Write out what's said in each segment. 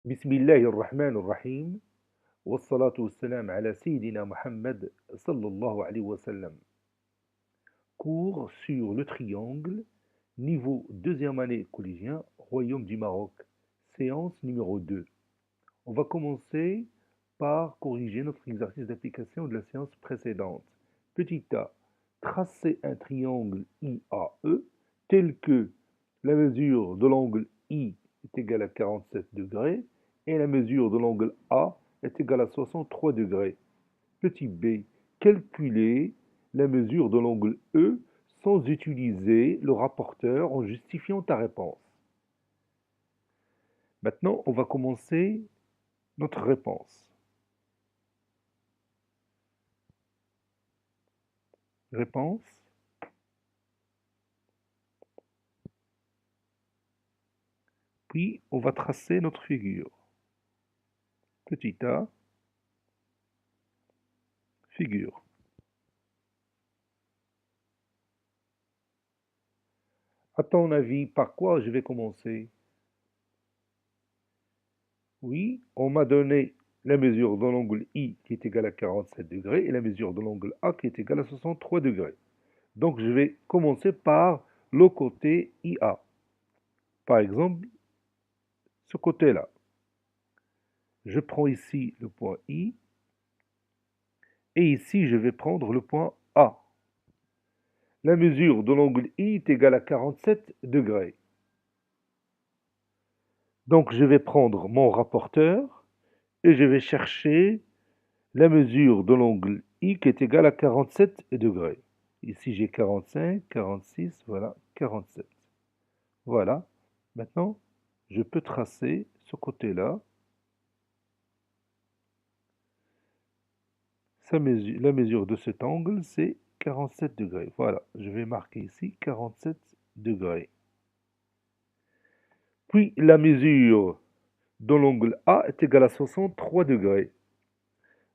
بسم الله الرحمن الرحيم والصلاة والسلام على سيدنا Mohammed sallallahu alayhi wa sallam. Cours sur le triangle, niveau deuxième année collégien, Royaume du Maroc, séance numéro 2. On va commencer par corriger notre exercice d'application de la séance précédente. Petit a, tracer un triangle IAE tel que la mesure de l'angle I est égale à 47 degrés et la mesure de l'angle A est égale à 63 degrés. Petit b, calculer la mesure de l'angle E sans utiliser le rapporteur en justifiant ta réponse. Maintenant, on va commencer notre réponse. Réponse. Puis, on va tracer notre figure. Petit a, figure. À ton avis, par quoi je vais commencer? Oui, on m'a donné la mesure de l'angle I qui est égale à 47 degrés et la mesure de l'angle A qui est égale à 63 degrés. Donc, je vais commencer par le côté IA. Par exemple, ce côté-là. Je prends ici le point I et ici, je vais prendre le point A. La mesure de l'angle I est égale à 47 degrés. Donc, je vais prendre mon rapporteur et je vais chercher la mesure de l'angle I qui est égale à 47 degrés. Ici, j'ai 45, 46, voilà, 47. Voilà. Maintenant, je peux tracer ce côté-là. La mesure de cet angle, c'est 47 degrés. Voilà, je vais marquer ici 47 degrés. Puis, la mesure de l'angle A est égale à 63 degrés.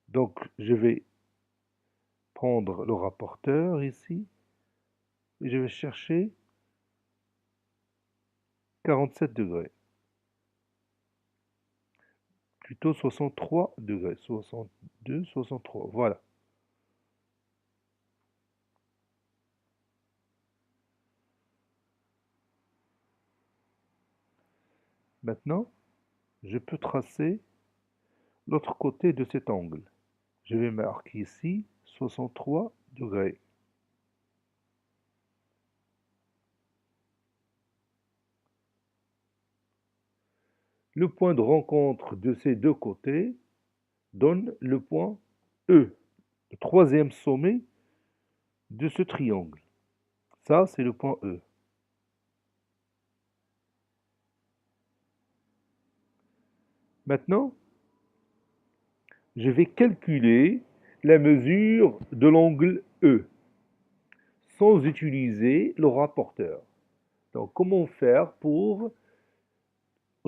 Donc, je vais prendre le rapporteur ici et je vais chercher 47 degrés. Plutôt 63 degrés. 62, 63. Voilà. Maintenant, je peux tracer l'autre côté de cet angle. Je vais marquer ici 63 degrés. Le point de rencontre de ces deux côtés donne le point E, le troisième sommet de ce triangle. Ça, c'est le point E. Maintenant, je vais calculer la mesure de l'angle E sans utiliser le rapporteur. Donc, comment faire pour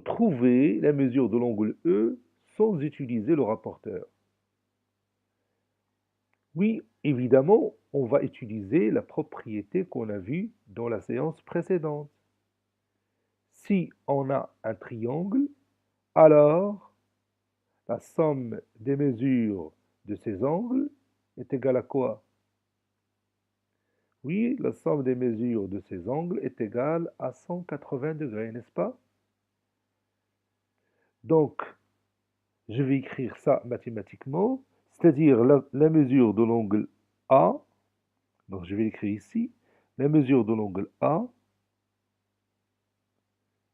trouver la mesure de l'angle E sans utiliser le rapporteur? Oui, évidemment, on va utiliser la propriété qu'on a vue dans la séance précédente. Si on a un triangle, alors la somme des mesures de ces angles est égale à quoi? Oui, la somme des mesures de ces angles est égale à 180 degrés, n'est-ce pas? Donc, je vais écrire ça mathématiquement, c'est-à-dire la mesure de l'angle A, donc je vais l'écrire ici, la mesure de l'angle A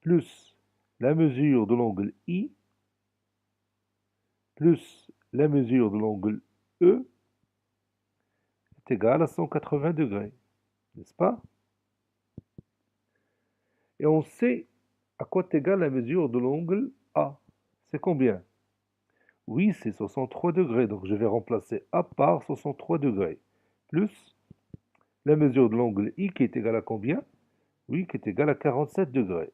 plus la mesure de l'angle I plus la mesure de l'angle E est égale à 180 degrés, n'est-ce pas? Et on sait à quoi est égale la mesure de l'angle A. C'est combien? Oui, c'est 63 degrés, donc je vais remplacer A par 63 degrés, plus la mesure de l'angle I qui est égale à combien? Oui, qui est égale à 47 degrés,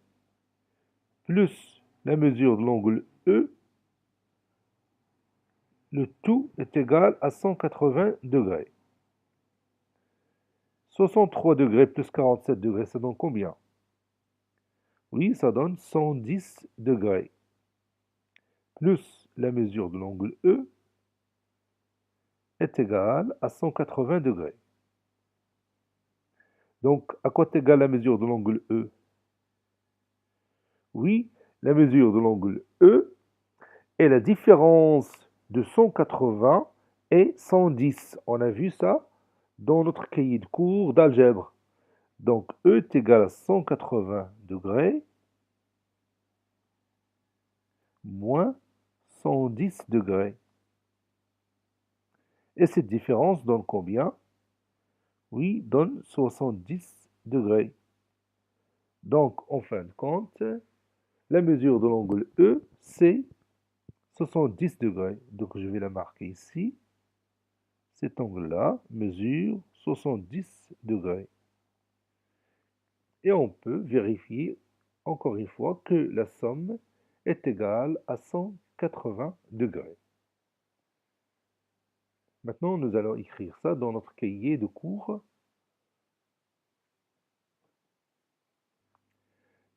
plus la mesure de l'angle E, le tout est égal à 180 degrés. 63 degrés plus 47 degrés, ça donne combien? Oui, ça donne 110 degrés. plus la mesure de l'angle E est égale à 180 degrés. Donc, à quoi est égale la mesure de l'angle E? Oui, la mesure de l'angle E est la différence de 180 et 110. On a vu ça dans notre cahier de cours d'algèbre. Donc, E est égal à 180 degrés moins 110 degrés. Et cette différence donne combien? Oui, donne 70 degrés. Donc, en fin de compte, la mesure de l'angle E, c'est 70 degrés. Donc, je vais la marquer ici. Cet angle-là mesure 70 degrés. Et on peut vérifier encore une fois que la somme est égale à 180 degrés. Maintenant, nous allons écrire ça dans notre cahier de cours.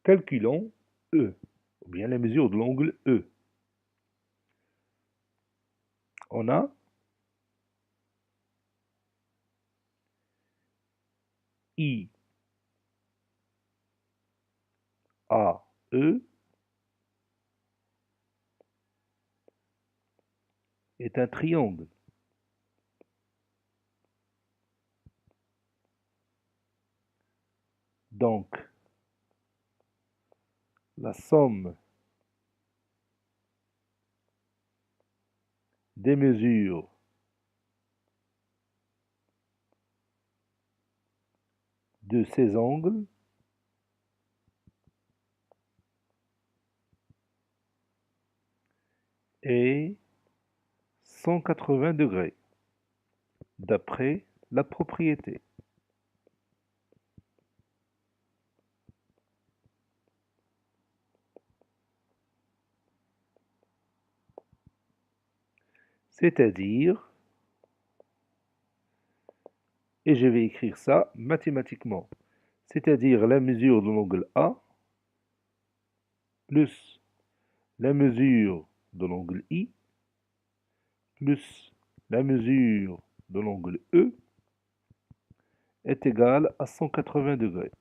Calculons E, ou bien la mesure de l'angle E. On a I A E est un triangle. Donc, la somme des mesures de ces angles est 180 degrés, d'après la propriété. C'est-à-dire, et je vais écrire ça mathématiquement, c'est-à-dire la mesure de l'angle A plus la mesure de l'angle I plus la mesure de l'angle E est égale à 180 degrés.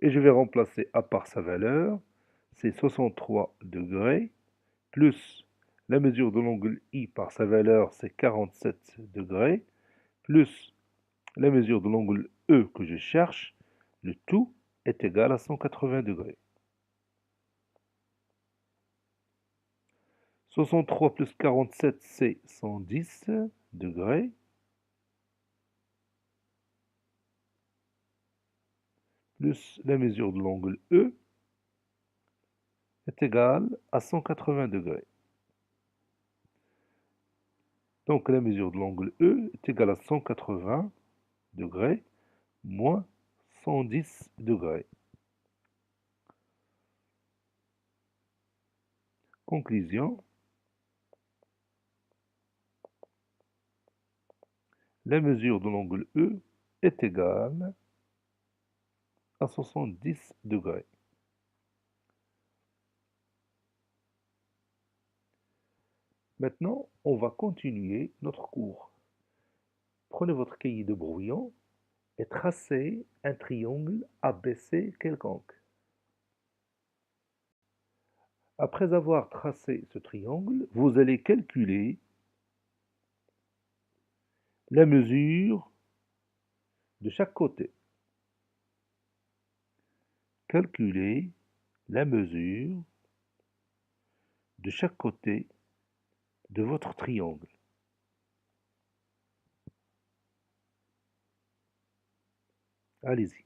Et je vais remplacer A par sa valeur, c'est 63 degrés, plus la mesure de l'angle I par sa valeur, c'est 47 degrés, plus la mesure de l'angle E que je cherche, le tout est égal à 180 degrés. 63 plus 47, c'est 110 degrés. Plus la mesure de l'angle E est égale à 180 degrés. Donc la mesure de l'angle E est égale à 180 degrés moins 110 degrés. Conclusion, la mesure de l'angle E est égale à 70 degrés. Maintenant, on va continuer notre cours. Prenez votre cahier de brouillon et tracez un triangle ABC quelconque. Après avoir tracé ce triangle, vous allez calculer la mesure de chaque côté. Calculer la mesure de chaque côté de votre triangle. Allez-y.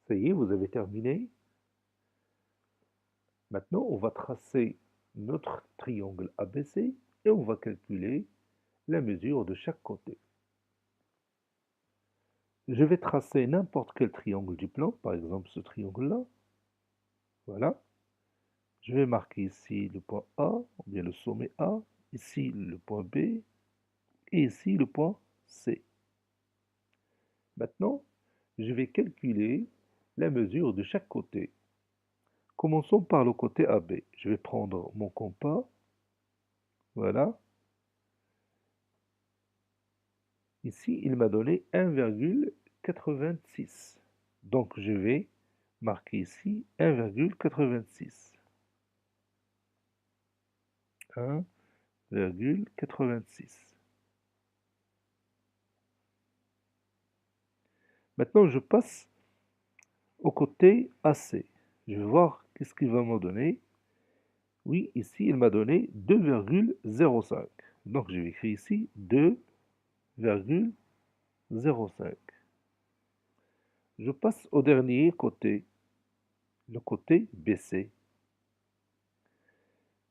Ça y est, vous avez terminé. Maintenant, on va tracer notre triangle ABC et on va calculer la mesure de chaque côté. Je vais tracer n'importe quel triangle du plan, par exemple ce triangle-là. Voilà. Je vais marquer ici le point A, ou bien le sommet A, ici le point B, et ici le point C. Maintenant, je vais calculer la mesure de chaque côté. Commençons par le côté AB. Je vais prendre mon compas. Voilà. Ici, il m'a donné 1,86. Donc, je vais marquer ici 1,86. 1,86. Maintenant, je passe au côté AC. Je vais voir qu'est-ce qu'il va me donner. Oui, ici, il m'a donné 2,05. Donc, je vais écrire ici 2,05. Je passe au dernier côté, le côté BC.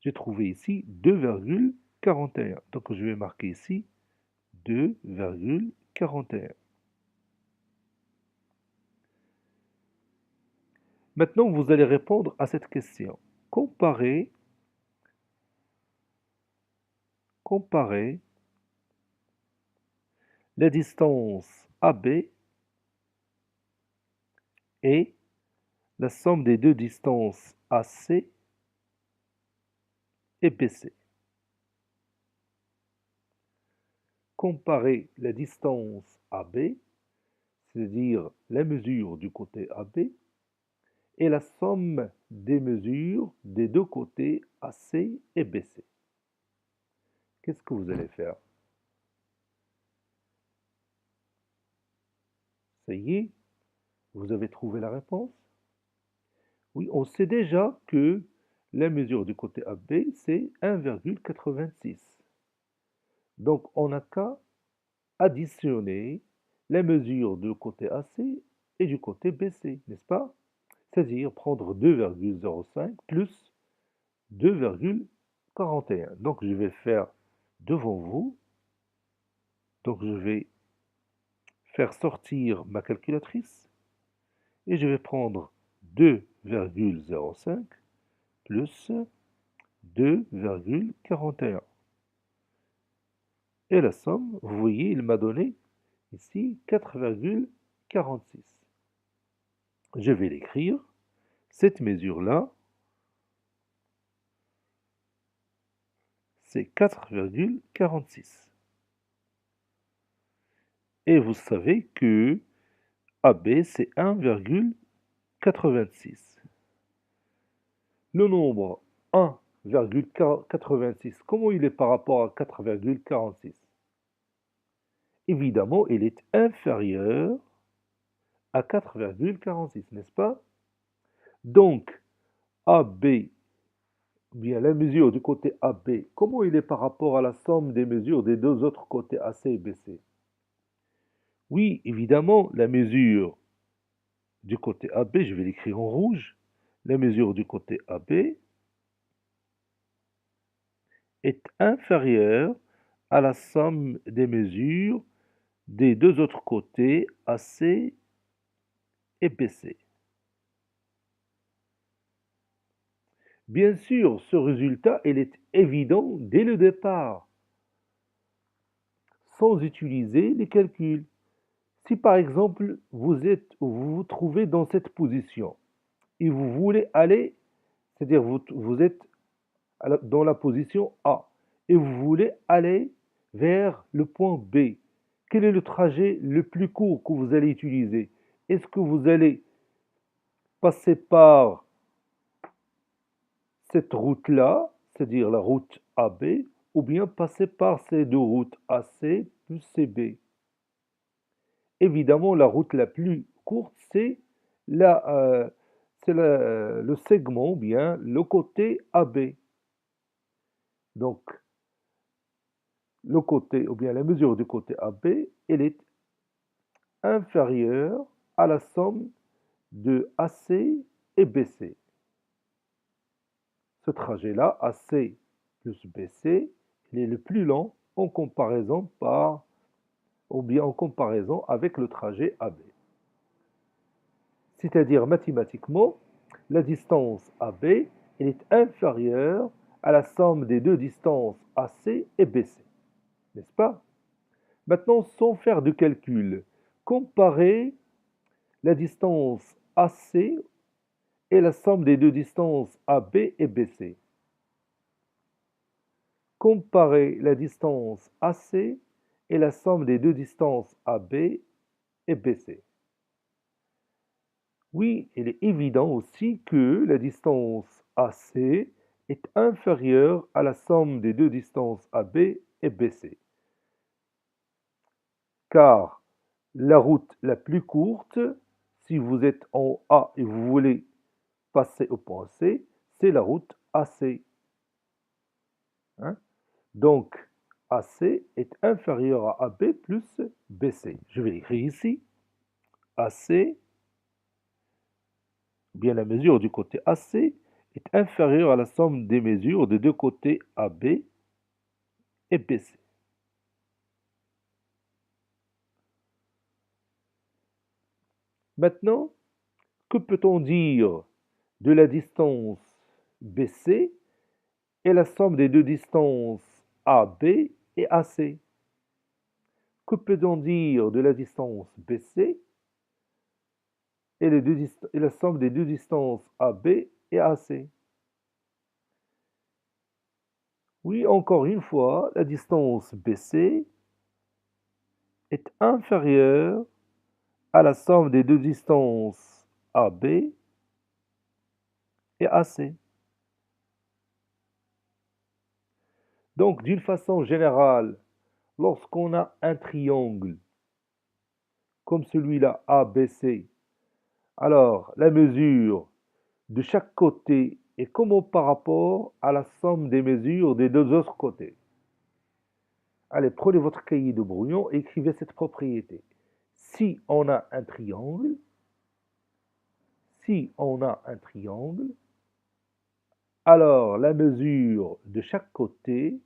J'ai trouvé ici 2,41. Donc, je vais marquer ici 2,41. Maintenant, vous allez répondre à cette question. Comparez la distance AB et la somme des deux distances AC et BC. Comparez la distance AB, c'est-à-dire la mesure du côté AB, et la somme des mesures des deux côtés AC et BC. Qu'est-ce que vous allez faire? Ça y est, vous avez trouvé la réponse? Oui, on sait déjà que la mesure du côté AB, c'est 1,86. Donc, on n'a qu'à additionner la mesure du côté AC et du côté BC, n'est-ce pas? C'est-à-dire prendre 2,05 plus 2,41. Donc, je vais faire devant vous. Donc, je vais faire sortir ma calculatrice et je vais prendre 2,05 plus 2,41. Et la somme, vous voyez, il m'a donné ici 4,46. Je vais l'écrire. Cette mesure-là, c'est 4,46. Et vous savez que AB, c'est 1,86. Le nombre 1,86, comment il est par rapport à 4,46? Évidemment, il est inférieur à 4,46, n'est-ce pas? Donc, AB, bien la mesure du côté AB, comment il est par rapport à la somme des mesures des deux autres côtés AC et BC? Oui, évidemment, la mesure du côté AB, je vais l'écrire en rouge, la mesure du côté AB est inférieure à la somme des mesures des deux autres côtés AC et BC. Bien sûr, ce résultat, il est évident dès le départ, sans utiliser les calculs. Si par exemple, vous vous trouvez dans cette position et vous voulez aller, c'est-à-dire vous êtes dans la position A et vous voulez aller vers le point B, quel est le trajet le plus court que vous allez utiliser? Est-ce que vous allez passer par cette route-là, c'est-à-dire la route AB, ou bien passer par ces deux routes AC plus CB? Évidemment, la route la plus courte, c'est la, le segment, ou bien le côté AB. Donc, le côté, ou bien la mesure du côté AB, elle est inférieure à la somme de AC et BC. Ce trajet-là, AC plus BC, il est le plus long en comparaison ou bien en comparaison avec le trajet AB. C'est-à-dire mathématiquement, la distance AB elle est inférieure à la somme des deux distances AC et BC, n'est-ce pas? Maintenant, sans faire de calcul, Comparez la distance AC et la somme des deux distances AB et BC. Comparez la distance AC et la somme des deux distances AB et BC. Oui, il est évident aussi que la distance AC est inférieure à la somme des deux distances AB et BC. Car la route la plus courte, si vous êtes en A et vous voulez passer au point C, c'est la route AC. Hein? Donc, AC est inférieur à AB plus BC. Je vais l'écrire ici. AC, bien la mesure du côté AC, est inférieure à la somme des mesures des deux côtés AB et BC. Maintenant, que peut-on dire de la distance BC et la somme des deux distances AB et AC? Que peut-on dire de la distance BC et la somme des deux distances AB et AC? Oui, encore une fois, la distance BC est inférieure à la somme des deux distances AB et AC. Donc, d'une façon générale, lorsqu'on a un triangle comme celui-là ABC, alors la mesure de chaque côté est comment par rapport à la somme des mesures des deux autres côtés. Allez, prenez votre cahier de brouillon et écrivez cette propriété. Si on a un triangle, alors la mesure de chaque côté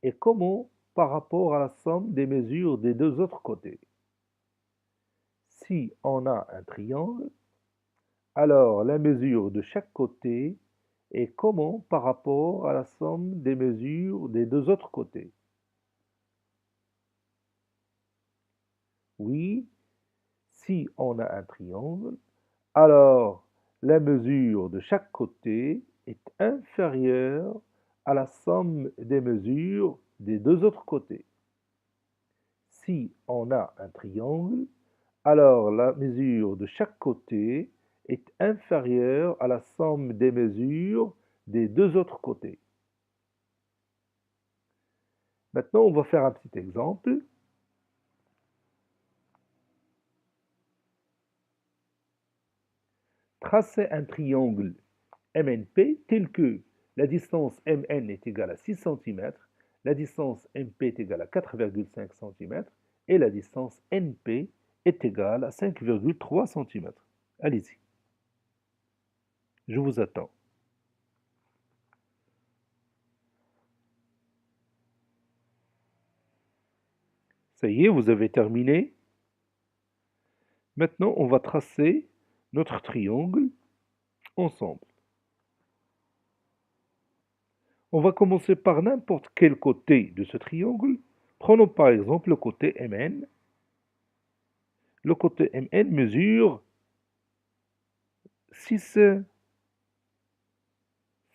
est comment par rapport à la somme des mesures des deux autres côtés. Si on a un triangle, alors la mesure de chaque côté est comment par rapport à la somme des mesures des deux autres côtés. Oui, si on a un triangle, alors la mesure de chaque côté est inférieure à la somme des mesures des deux autres côtés. Si on a un triangle, alors la mesure de chaque côté est inférieure à la somme des mesures des deux autres côtés. Maintenant, on va faire un petit exemple. Tracez un triangle MNP tel que la distance MN est égale à 6 cm, la distance MP est égale à 4,5 cm et la distance NP est égale à 5,3 cm. Allez-y. Je vous attends. Ça y est, vous avez terminé. Maintenant, on va tracer notre triangle ensemble. On va commencer par n'importe quel côté de ce triangle. Prenons par exemple le côté MN. Le côté MN mesure 6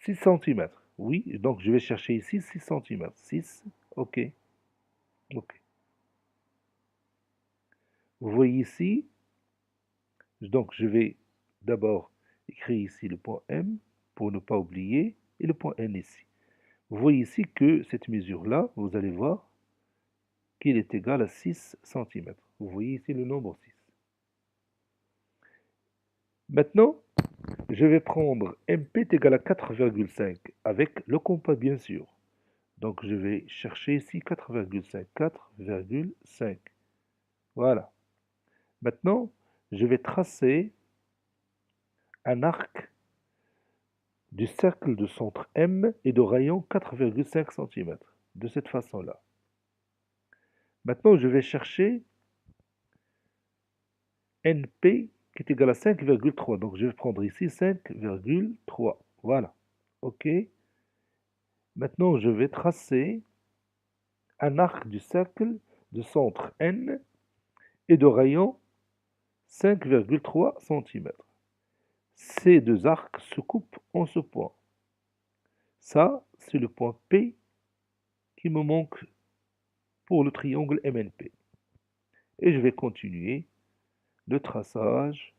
cm. Oui, donc je vais chercher ici 6 cm. 6, ok. Ok. Vous voyez ici, donc je vais d'abord écrire ici le point M pour ne pas oublier et le point N ici. Vous voyez ici que cette mesure-là, vous allez voir qu'il est égal à 6 cm. Vous voyez ici le nombre 6. Maintenant, je vais prendre MP est égal à 4,5 avec le compas bien sûr. Donc je vais chercher ici 4,5. 4,5. Voilà. Maintenant, je vais tracer un arc du cercle de centre M et de rayon 4,5 cm. De cette façon-là. Maintenant, je vais chercher NP qui est égal à 5,3. Donc je vais prendre ici 5,3. Voilà. OK. Maintenant, je vais tracer un arc du cercle de centre N et de rayon 5,3 cm. Ces deux arcs se coupent en ce point. Ça, c'est le point P qui me manque pour le triangle MNP. Et je vais continuer le traçage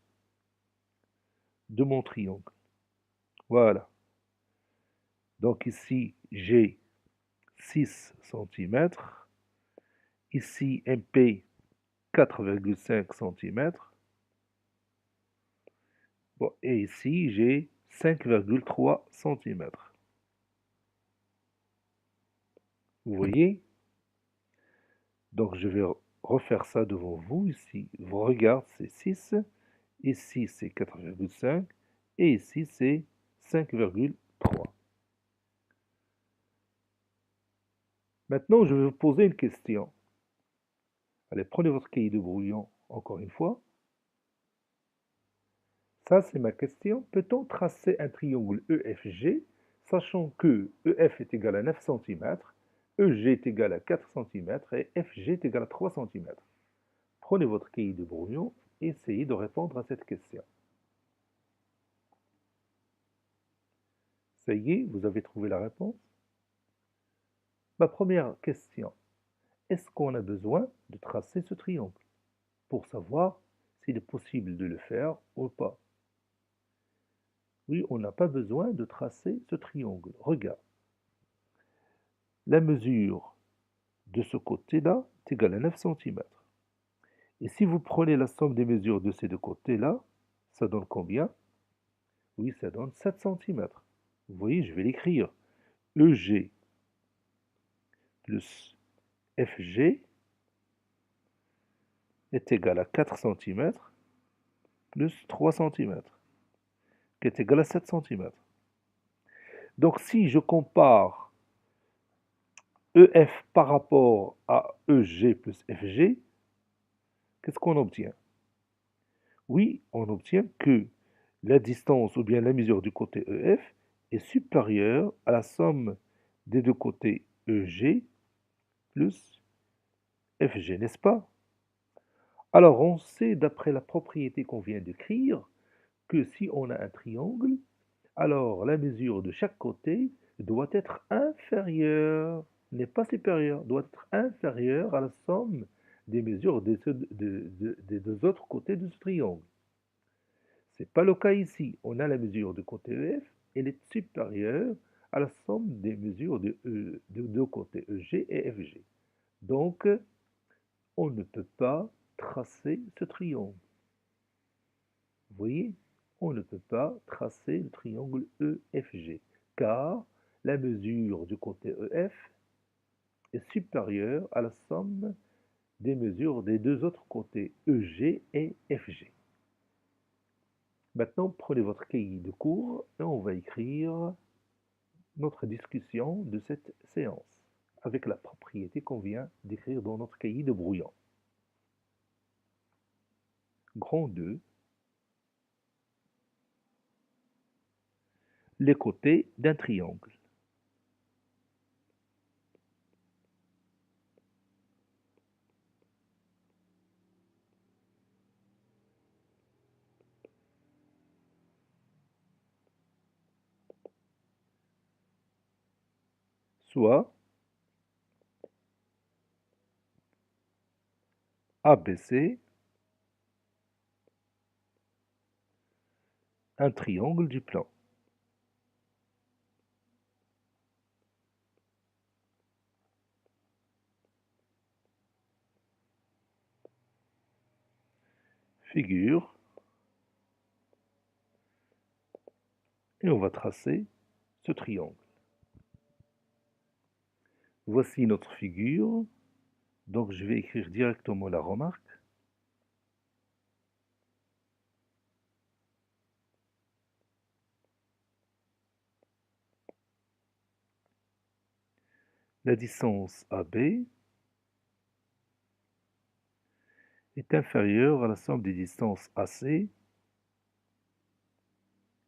de mon triangle. Voilà. Donc ici, j'ai 6 cm. Ici, MP, 4,5 cm. Bon, et ici, j'ai 5,3 cm. Vous voyez? Donc, je vais refaire ça devant vous. Ici, vous regardez, c'est 6. Ici, c'est 4,5. Et ici, c'est 5,3. Maintenant, je vais vous poser une question. Allez, prenez votre cahier de brouillon encore une fois. Ça, c'est ma question. Peut-on tracer un triangle EFG, sachant que EF est égal à 9 cm, EG est égal à 4 cm et FG est égal à 3 cm? Prenez votre cahier de brouillon et essayez de répondre à cette question. Ça y est, vous avez trouvé la réponse? Ma première question, est-ce qu'on a besoin de tracer ce triangle pour savoir s'il est possible de le faire ou pas? Oui, on n'a pas besoin de tracer ce triangle. Regarde, la mesure de ce côté-là est égale à 9 cm. Et si vous prenez la somme des mesures de ces deux côtés-là, ça donne combien? Oui, ça donne 7 cm. Vous voyez, je vais l'écrire. EG plus FG est égal à 4 cm plus 3 cm, qui est égal à 7 cm. Donc si je compare EF par rapport à EG plus FG, qu'est-ce qu'on obtient? Oui, on obtient que la distance ou bien la mesure du côté EF est supérieure à la somme des deux côtés EG plus FG, n'est-ce pas? Alors on sait d'après la propriété qu'on vient d'écrire que si on a un triangle, alors la mesure de chaque côté doit être inférieure, n'est pas supérieure, doit être inférieure à la somme des mesures des deux autres côtés de ce triangle. Ce n'est pas le cas ici. On a la mesure du côté EF, elle est supérieure à la somme des mesures de deux côtés EG et FG. Donc, on ne peut pas tracer ce triangle. Vous voyez? On ne peut pas tracer le triangle EFG, car la mesure du côté EF est supérieure à la somme des mesures des deux autres côtés EG et FG. Maintenant, prenez votre cahier de cours et on va écrire notre discussion de cette séance avec la propriété qu'on vient d'écrire dans notre cahier de brouillon. Grand 2, les côtés d'un triangle. Soit ABC, un triangle du plan. Figure, et on va tracer ce triangle. Voici notre figure, donc je vais écrire directement la remarque. La distance AB est inférieure à la somme des distances AC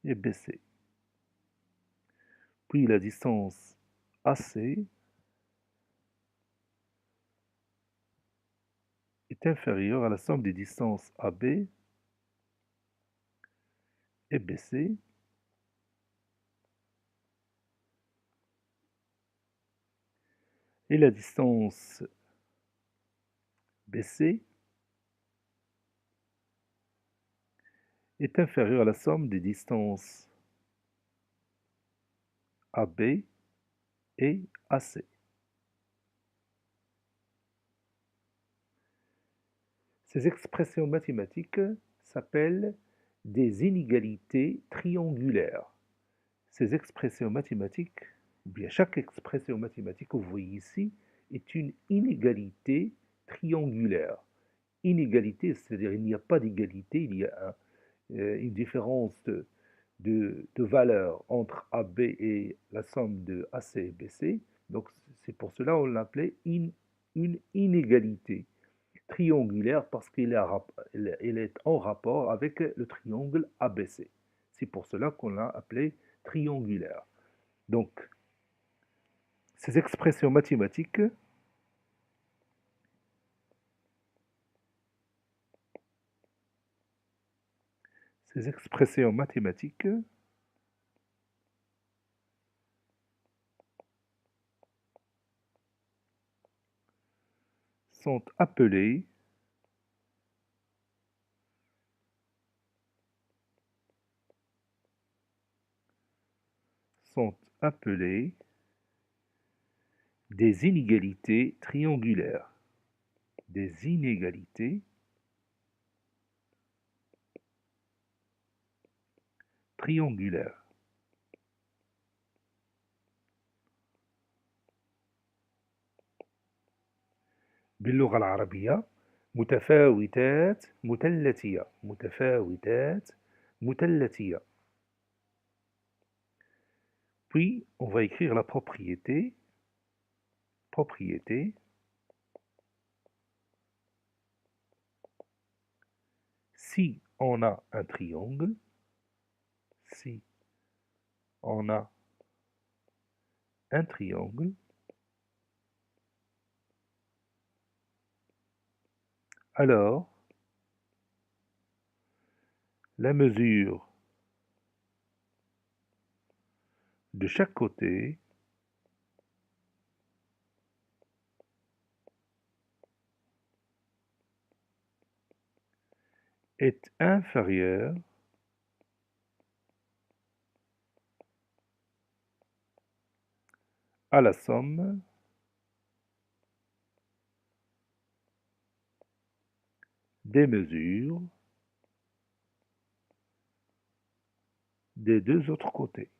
et BC. Puis la distance AC est est inférieure à la somme des distances AB et BC et la distance BC est inférieure à la somme des distances AB et AC. Ces expressions mathématiques s'appellent des inégalités triangulaires. Ces expressions mathématiques, ou bien chaque expression mathématique que vous voyez ici, est une inégalité triangulaire. Inégalité, c'est-à-dire il n'y a pas d'égalité, il y a une différence de valeur entre AB et la somme de AC et BC. Donc c'est pour cela qu'on l'appelait une inégalité triangulaire parce qu'il est en rapport avec le triangle ABC. C'est pour cela qu'on l'a appelé triangulaire. Donc, ces expressions mathématiques sont appelées sont appelées des inégalités triangulaires. Des inégalités triangulaires. باللغة العربية متفاوتات مثلثية. متفاوتات مثلثية. Puis, on va écrire la propriété. Propriété. Si on a un triangle, si on a un triangle, alors la mesure de chaque côté est inférieure à la somme des mesures des deux autres côtés.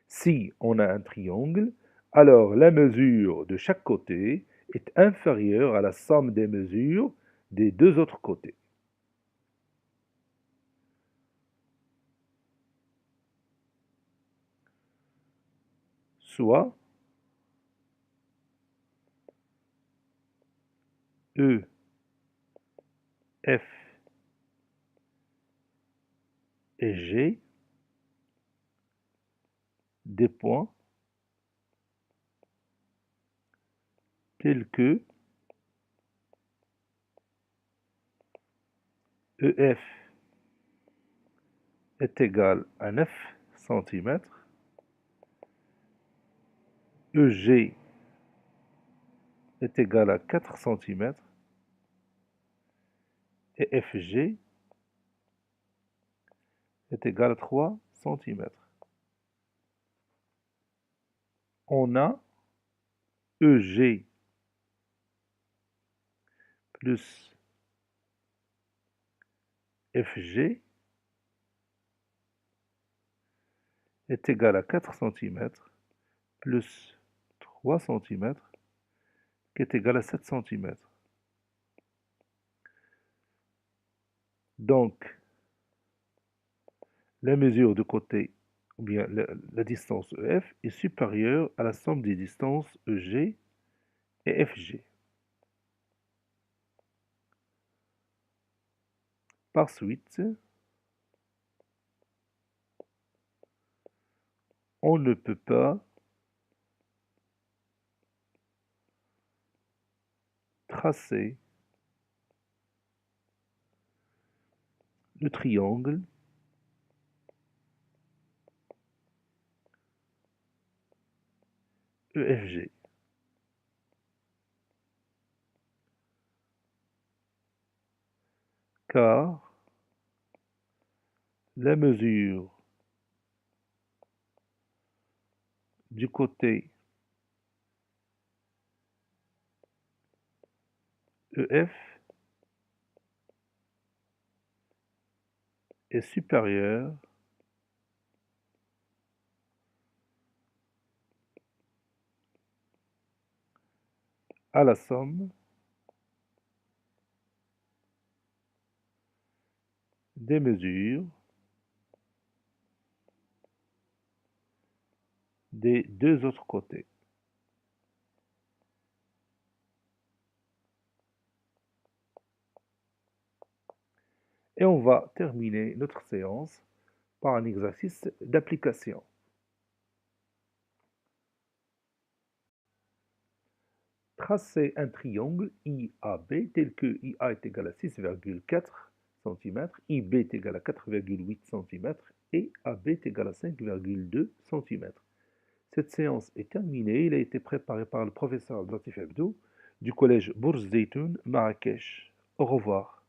Si on a un triangle, alors la mesure de chaque côté est inférieure à la somme des mesures des deux autres côtés. Soit E, F et G des points tels que EF est égal à 9 cm, EG est égal à 4 cm et FG est égal à 3 cm. On a EG plus FG est égal à 4 cm plus 3 cm qui est égal à 7 cm. Donc, la mesure de côté, ou bien la distance EF, est supérieure à la somme des distances EG et FG. Par suite, on ne peut pas tracer le triangle EFG. Car la mesure du côté EF est supérieure à la somme des mesures des deux autres côtés. Et on va terminer notre séance par un exercice d'application. Tracez un triangle IAB tel que IA est égal à 6,4 cm, IB est égal à 4,8 cm et AB est égal à 5,2 cm. Cette séance est terminée. Il a été préparé par le professeur Abdelatif Abdou du collège Bourz Zeytoun, Marrakech. Au revoir.